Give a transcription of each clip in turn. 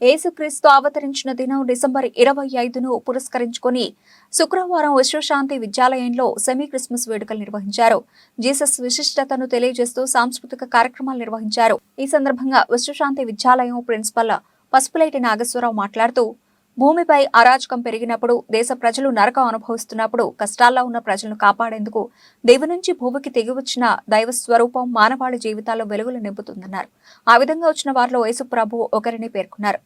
యేసుక్రీస్తు అవతరించిన దినం డిసెంబర్ 25ను పురస్కరించుకుని శుక్రవారం విశ్వశాంతి విద్యాలయంలో సెమీ క్రిస్మస్ వేడుకలు నిర్వహించారు. జీసస్ విశిష్టతను తెలియజేస్తూ సాంస్కృతిక కార్యక్రమాలు నిర్వహించారు. ఈ సందర్భంగా విశ్వశాంతి విద్యాలయం ప్రిన్సిపల్ పసుపులేటి నాగేశ్వరరావు మాట్లాడుతూ, భూమిపై అరాచకం పెరిగినప్పుడు, దేశ ప్రజలు నరకం అనుభవిస్తున్నప్పుడు కష్టాల్లో ఉన్న ప్రజలను కాపాడేందుకు దేవుని నుంచి భూమికి దిగివచ్చిన దైవ స్వరూపం మానవాళి జీవితాల్లో వెలుగులు నింపుతుందన్నారు. ఆ విధంగా వచ్చిన వారిలో యేసు ప్రభువు ఒకరిని పేర్కొన్నారు.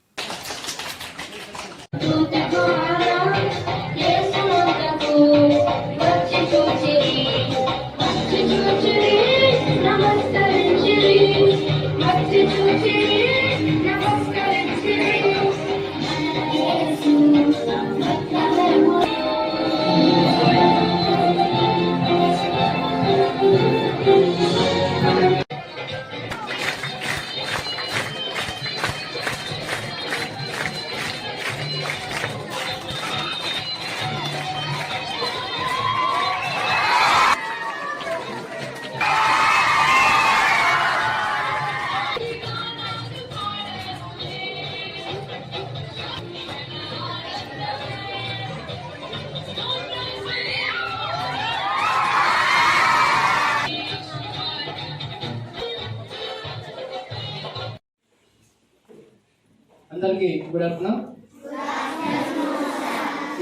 అందరికీ గుడ్ ఆఫ్టర్నూన్.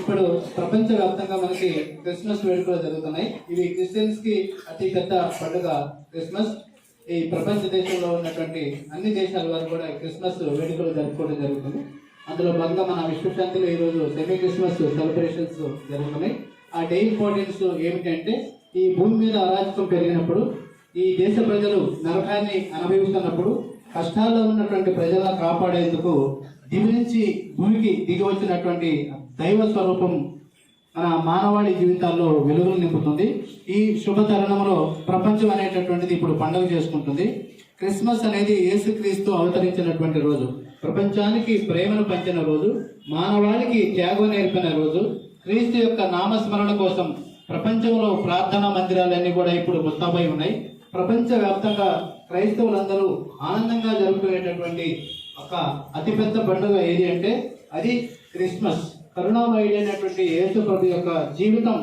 ఇప్పుడు ప్రపంచవ్యాప్తంగా మనకి క్రిస్మస్ వేడుకలు జరుగుతున్నాయి. ఇవి క్రిస్టియన్స్ కి అతి పెద్ద పండుగ క్రిస్మస్. ఈ ప్రపంచ దేశంలో ఉన్నటువంటి అన్ని దేశాల వారు కూడా క్రిస్మస్ వేడుకలు జరుపుకోవడం జరుగుతుంది. అందులో భాగంగా మన విశ్వశాంతిలో ఈరోజు సెమీ క్రిస్మస్ సెలబ్రేషన్స్ జరుగుతున్నాయి. ఆ డే ఇంపార్టెన్స్ ఏమిటంటే, ఈ భూమి మీద అరాచకం పెరిగినప్పుడు, ఈ దేశ ప్రజలు నరకాన్ని అనుభవిస్తున్నప్పుడు, కష్టాల్లో ఉన్నటువంటి ప్రజలను కాపాడేందుకు దివి నుంచి భూమికి దిగి వచ్చినటువంటి దైవ స్వరూపం మన మానవాళి జీవితాల్లో వెలుగులు నింపుతుంది. ఈ శుభ తరుణంలో ప్రపంచం అనేటటువంటిది ఇప్పుడు పండుగ చేసుకుంటుంది. క్రిస్మస్ అనేది యేసుక్రీస్తు అవతరించినటువంటి రోజు, ప్రపంచానికి ప్రేమను పంచిన రోజు, మానవాళికి త్యాగం నేర్పిన రోజు. క్రీస్తు యొక్క నామస్మరణ కోసం ప్రపంచంలో ప్రార్థనా మందిరాలన్నీ కూడా ఇప్పుడు ముస్తాబై ఉన్నాయి. ప్రపంచ వ్యాప్తంగా క్రైస్తవులందరూ ఆనందంగా జరుపుకునేటటువంటి ఒక అతిపెద్ద పండుగ ఏది అంటే అది క్రిస్మస్. కరుణామయుడు అయినటువంటి యేసు ప్రభు యొక్క జీవితం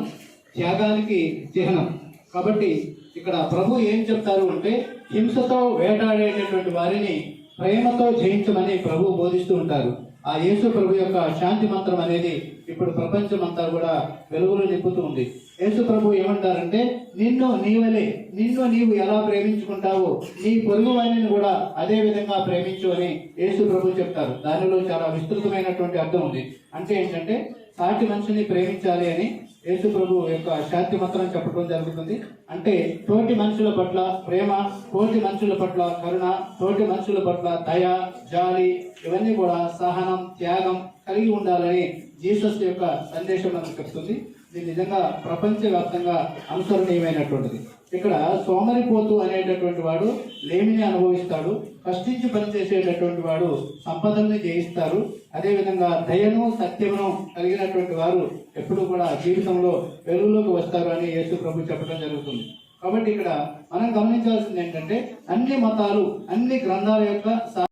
త్యాగానికి చిహ్నం. కాబట్టి ఇక్కడ ప్రభు ఏం చెప్తారు అంటే, హింసతో వేటాడేటటువంటి వారిని ప్రేమతో జయించమని ప్రభు బోధిస్తూ ఉంటారు. ఆ యేసు ప్రభు యొక్క శాంతి మంత్రం అనేది ఇప్పుడు ప్రపంచం అంతా కూడా వెలుగులు నింపుతూ ఉంది. యేసు ప్రభు ఏమంటారంటే, నిన్ను నీవు ఎలా ప్రేమించుకుంటావో నీ పొరుగు వారిని కూడా అదే విధంగా ప్రేమించు అని యేసు ప్రభు చెప్తారు. దానిలో చాలా విస్తృతమైనటువంటి అర్థం ఉంది. అంటే ఏంటంటే, సాటి మనిషిని ప్రేమించాలి అని యేసు ప్రభు యొక్క శాంతి మంత్రం చెప్పడం జరుగుతుంది. అంటే తోటి మనుషుల పట్ల ప్రేమ, తోటి మనుషుల పట్ల కరుణ, తోటి మనుషుల పట్ల దయ, జాలి, ఇవన్నీ కూడా సహనం, త్యాగం కలిగి ఉండాలని జీసస్ యొక్క సందేశం మనకు చెప్తుంది. ఇది నిజంగా ప్రపంచవ్యాప్తంగా అనుసరణీయమైనటువంటిది. ఇక్కడ సోమరిపోతు అనేటటువంటి వాడు లేమిని అనుభవిస్తాడు, కష్టించి పనిచేసేటటువంటి వాడు సంపదల్ని జయిస్తారు. అదేవిధంగా దయను, సత్యమును కలిగినటువంటి వారు ఎప్పుడు కూడా జీవితంలో వెలుగులోకి వస్తారు అని యేసు ప్రభు చెప్పడం జరుగుతుంది. కాబట్టి ఇక్కడ మనం గమనించాల్సింది ఏంటంటే, అన్ని మతాలు, అన్ని గ్రంథాల యొక్క